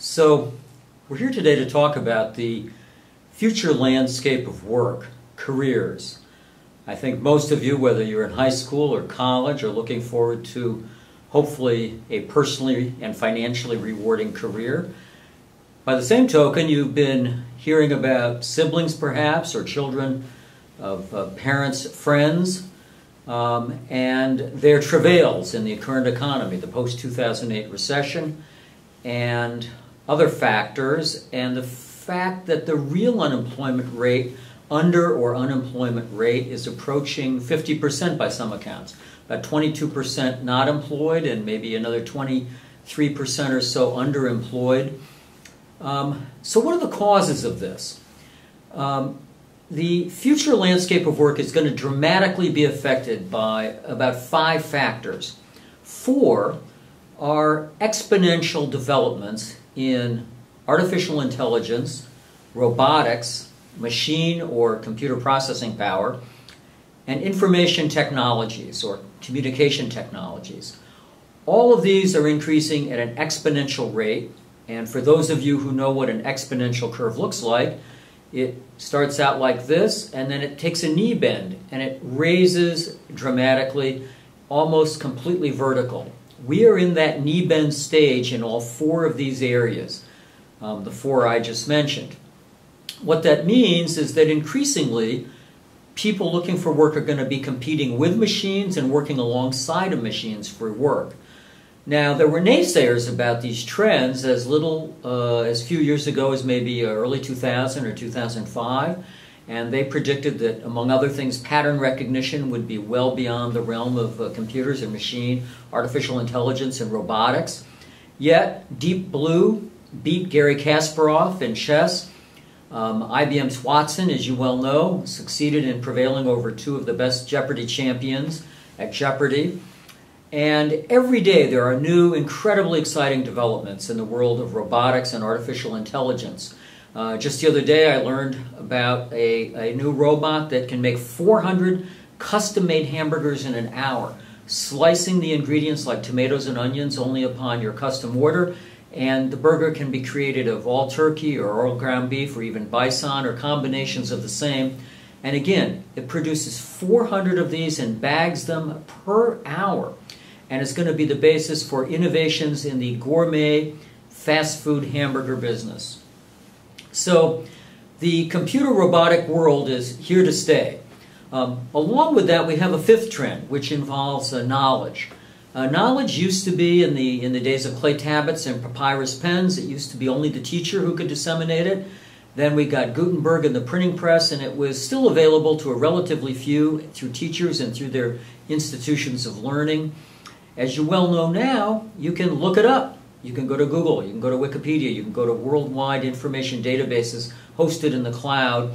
So we're here today to talk about the future landscape of work, careers. I think most of you, whether you're in high school or college, are looking forward to hopefully a personally and financially rewarding career. By the same token, you've been hearing about siblings perhaps, or children of parents, friends, and their travails in the current economy, the post-2008 recession, and other factors, and the fact that the real unemployment rate, unemployment rate, is approaching 50% by some accounts. About 22% not employed and maybe another 23% or so underemployed. So what are the causes of this? The future landscape of work is going to dramatically be affected by about 5 factors. 4 are exponential developments in artificial intelligence, robotics, machine or computer processing power, and information technologies or communication technologies. All of these are increasing at an exponential rate, and for those of you who know what an exponential curve looks like, it starts out like this, and then it takes a knee bend, and it raises dramatically, almost completely vertical. We are in that knee bend stage in all 4 of these areas, the 4 I just mentioned. What that means is that increasingly, people looking for work are going to be competing with machines and working alongside of machines for work. Now, there were naysayers about these trends as little as few years ago as maybe early 2000 or 2005, and they predicted that, among other things, pattern recognition would be well beyond the realm of computers and machine, artificial intelligence and robotics. Yet, Deep Blue beat Garry Kasparov in chess. IBM's Watson, as you well know, succeeded in prevailing over 2 of the best Jeopardy champions at Jeopardy. And every day there are new, incredibly exciting developments in the world of robotics and artificial intelligence. Just the other day I learned about a new robot that can make 400 custom-made hamburgers in an hour, slicing the ingredients like tomatoes and onions only upon your custom order, and the burger can be created of all turkey or all ground beef or even bison or combinations of the same. And again, it produces 400 of these and bags them per hour. And it's going to be the basis for innovations in the gourmet fast food hamburger business. So the computer robotic world is here to stay. Along with that, we have a 5th trend, which involves knowledge. Knowledge used to be, in the days of clay tablets and papyrus pens, it used to be only the teacher who could disseminate it. Then we got Gutenberg and the printing press, and it was still available to a relatively few through teachers and through their institutions of learning. As you well know now, you can look it up. You can go to Google, you can go to Wikipedia, you can go to worldwide information databases hosted in the cloud,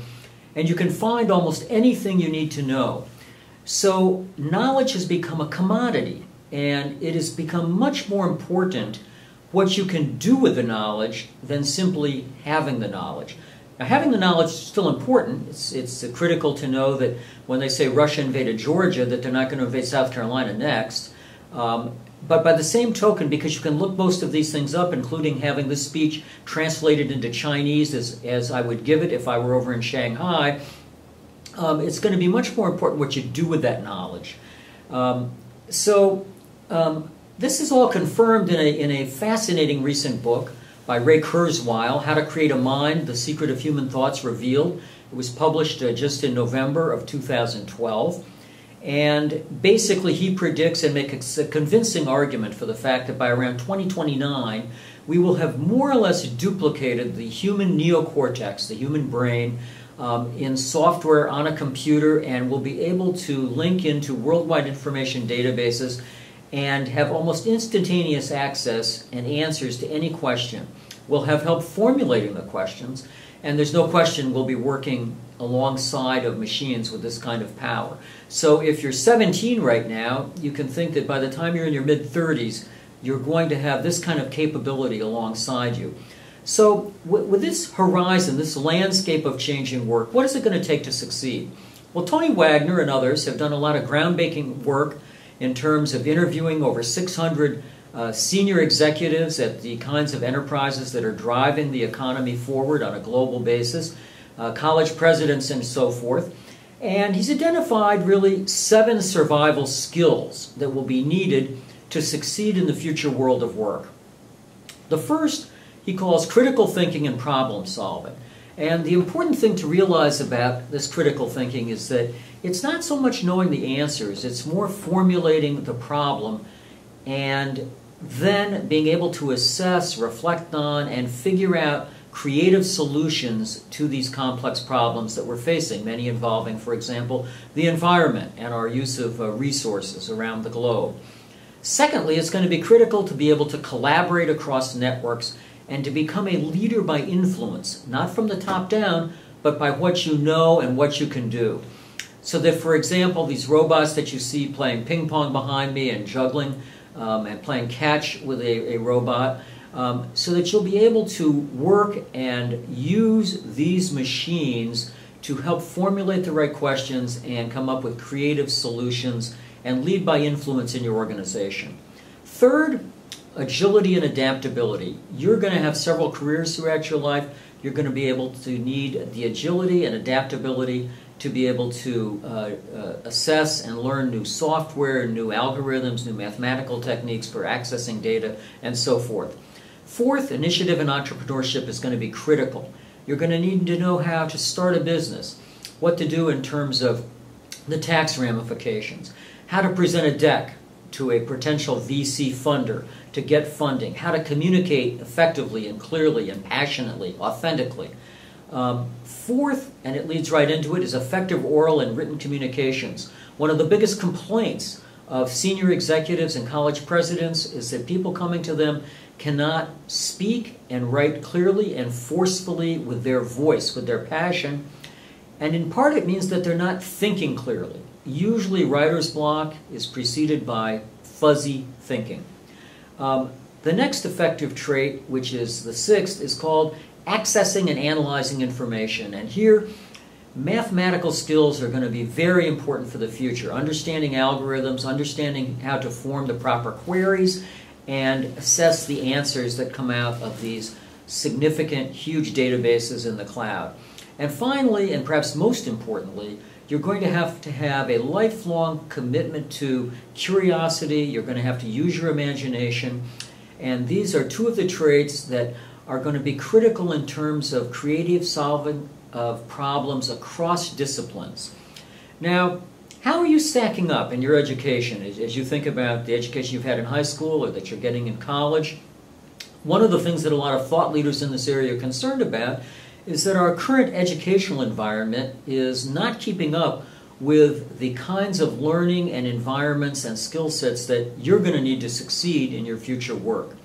and you can find almost anything you need to know. So knowledge has become a commodity, and it has become much more important what you can do with the knowledge than simply having the knowledge. Now, having the knowledge is still important. It's critical to know that when they say Russia invaded Georgia, that they're not going to invade South Carolina next. But by the same token, because you can look most of these things up, including having this speech translated into Chinese as I would give it if I were over in Shanghai, it's going to be much more important what you do with that knowledge. This is all confirmed in a fascinating recent book by Ray Kurzweil, How to Create a Mind, The Secret of Human Thoughts Revealed. It was published just in November of 2012. And basically he predicts and makes a convincing argument for the fact that by around 2029, we will have more or less duplicated the human neocortex, the human brain, in software on a computer, and will be able to link into worldwide information databases and have almost instantaneous access and answers to any question. We'll have help formulating the questions, and there's no question we'll be working alongside of machines with this kind of power. So if you're 17 right now, you can think that by the time you're in your mid-30s, you're going to have this kind of capability alongside you. So with this horizon, this landscape of changing work, what is it going to take to succeed? Well, Tony Wagner and others have done a lot of groundbreaking work in terms of interviewing over 600 senior executives at the kinds of enterprises that are driving the economy forward on a global basis, college presidents and so forth. And he's identified really 7 survival skills that will be needed to succeed in the future world of work. The first he calls critical thinking and problem solving. And the important thing to realize about this critical thinking is that it's not so much knowing the answers, it's more formulating the problem and then being able to assess, reflect on, and figure out creative solutions to these complex problems that we're facing, many involving, for example, the environment and our use of resources around the globe. Secondly, it's going to be critical to be able to collaborate across networks and to become a leader by influence, not from the top down, but by what you know and what you can do. So that, for example, these robots that you see playing ping pong behind me and juggling and playing catch with a robot, so that you'll be able to work and use these machines to help formulate the right questions and come up with creative solutions and lead by influence in your organization. Third, agility and adaptability. You're going to have several careers throughout your life. You're going to be able to need the agility and adaptability to be able to assess and learn new software, new algorithms, new mathematical techniques for accessing data, and so forth. Fourth, initiative and entrepreneurship is going to be critical. You're going to need to know how to start a business, what to do in terms of the tax ramifications, how to present a deck to a potential VC funder to get funding, how to communicate effectively and clearly and passionately, authentically. Fourth, and it leads right into it, is effective oral and written communications. One of the biggest complaints of senior executives and college presidents is that people coming to them cannot speak and write clearly and forcefully with their voice, with their passion. And in part it means that they're not thinking clearly. Usually writer's block is preceded by fuzzy thinking. The next effective trait, which is the 6th, is called accessing and analyzing information. And here, mathematical skills are going to be very important for the future. Understanding algorithms, understanding how to form the proper queries, and assess the answers that come out of these significant, huge databases in the cloud. And finally, and perhaps most importantly, you're going to have a lifelong commitment to curiosity. You're going to have to use your imagination. And these are 2 of the traits that are going to be critical in terms of creative solving of problems across disciplines. Now, how are you stacking up in your education as you think about the education you've had in high school or that you're getting in college? One of the things that a lot of thought leaders in this area are concerned about is that our current educational environment is not keeping up with the kinds of learning and environments and skill sets that you're going to need to succeed in your future work.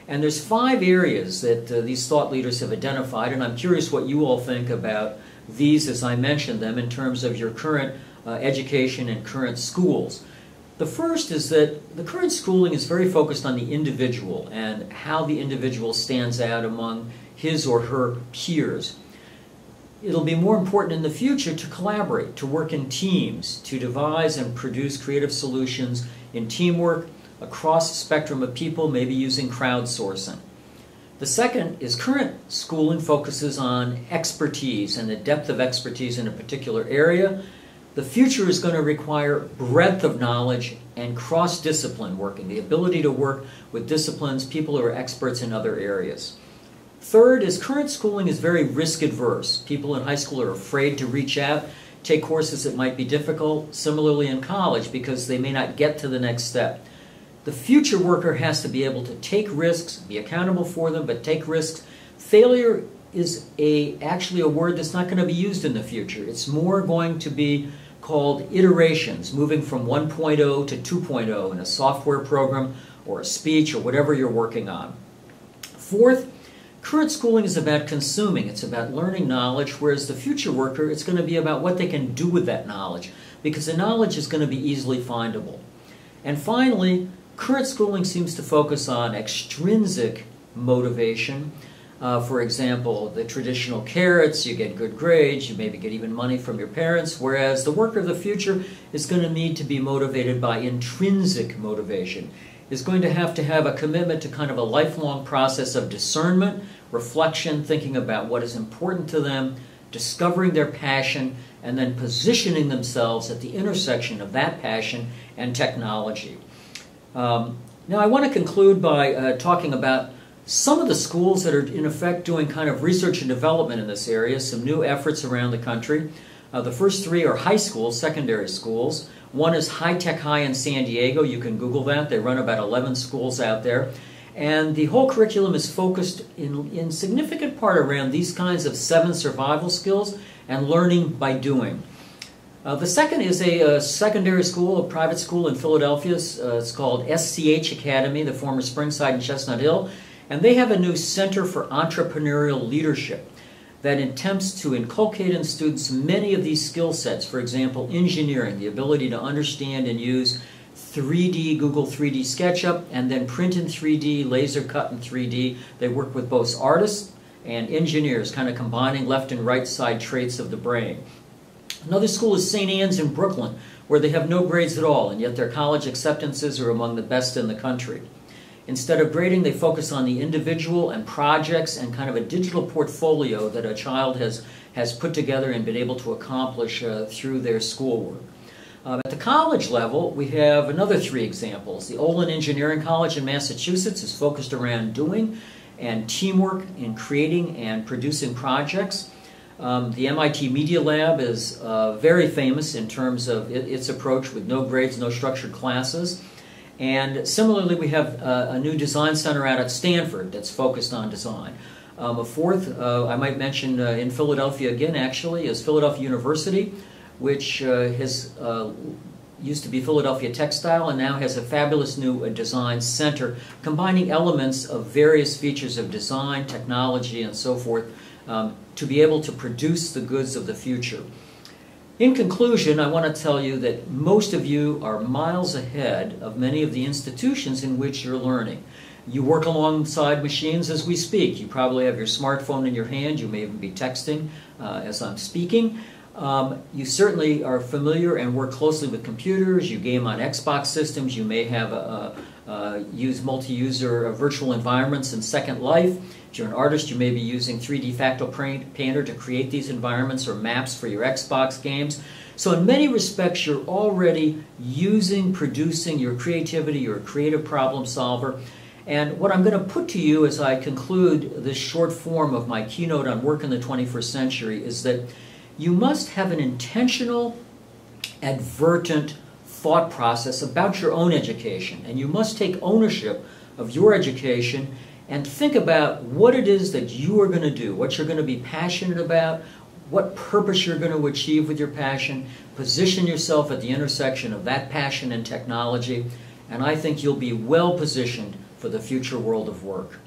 And there's 5 areas that these thought leaders have identified, and I'm curious what you all think about these as I mentioned them in terms of your current education and current schools. The first is that the current schooling is very focused on the individual and how the individual stands out among his or her peers. It'll be more important in the future to collaborate, to work in teams, to devise and produce creative solutions in teamwork across a spectrum of people, maybe using crowdsourcing. The second is current schooling focuses on expertise and the depth of expertise in a particular area. The future is going to require breadth of knowledge and cross-discipline working, the ability to work with disciplines, people who are experts in other areas. Third is current schooling is very risk-adverse. People in high school are afraid to reach out, take courses that might be difficult, similarly in college, because they may not get to the next step. The future worker has to be able to take risks, be accountable for them, but take risks. Failure is actually a word that's not going to be used in the future. It's more going to be called iterations, moving from 1.0 to 2.0 in a software program or a speech or whatever you're working on. Fourth, current schooling is about consuming. It's about learning knowledge, whereas the future worker, it's going to be about what they can do with that knowledge, because the knowledge is going to be easily findable. And finally, current schooling seems to focus on extrinsic motivation. For example, the traditional carrots, you get good grades, you maybe get even money from your parents, whereas the worker of the future is going to need to be motivated by intrinsic motivation. is going to have a commitment to kind of a lifelong process of discernment, reflection, thinking about what is important to them, discovering their passion, and then positioning themselves at the intersection of that passion and technology. Now I want to conclude by talking about some of the schools that are in effect doing kind of research and development in this area, some new efforts around the country. The first three are high schools, secondary schools. One is High Tech High in San Diego. You can Google that. They run about 11 schools out there. And the whole curriculum is focused in significant part around these kinds of 7 survival skills and learning by doing. The second is a secondary school, a private school in Philadelphia. It's called SCH Academy, the former Springside and Chestnut Hill. And they have a new Center for Entrepreneurial Leadership that attempts to inculcate in students many of these skill sets. For example, engineering, the ability to understand and use 3D, Google 3D SketchUp, and then print in 3D, laser cut in 3D. They work with both artists and engineers, kind of combining left and right side traits of the brain. Another school is St. Anne's in Brooklyn, where they have no grades at all, and yet their college acceptances are among the best in the country. Instead of grading, they focus on the individual and projects and kind of a digital portfolio that a child has put together and been able to accomplish through their schoolwork. At the college level, we have another 3 examples. The Olin Engineering College in Massachusetts is focused around doing and teamwork in creating and producing projects. The MIT Media Lab is very famous in terms of its approach with no grades, no structured classes. And similarly, we have a new design center out at Stanford that's focused on design. A fourth, I might mention in Philadelphia again, actually, is Philadelphia University, which has used to be Philadelphia Textile and now has a fabulous new design center combining elements of various features of design, technology, and so forth to be able to produce the goods of the future. In conclusion, I want to tell you that most of you are miles ahead of many of the institutions in which you're learning. You work alongside machines as we speak. You probably have your smartphone in your hand. You may even be texting as I'm speaking. You certainly are familiar and work closely with computers. You game on Xbox systems. You may have use multi-user virtual environments in Second Life. If you're an artist, you may be using 3D Facto Painter to create these environments or maps for your Xbox games. So in many respects, you're already producing your creativity. You're a creative problem solver. And what I'm going to put to you as I conclude this short form of my keynote on work in the 21st century is that you must have an intentional, advertent thought process about your own education. And you must take ownership of your education and think about what it is that you are going to do, what you're going to be passionate about, what purpose you're going to achieve with your passion. Position yourself at the intersection of that passion and technology, and I think you'll be well positioned for the future world of work.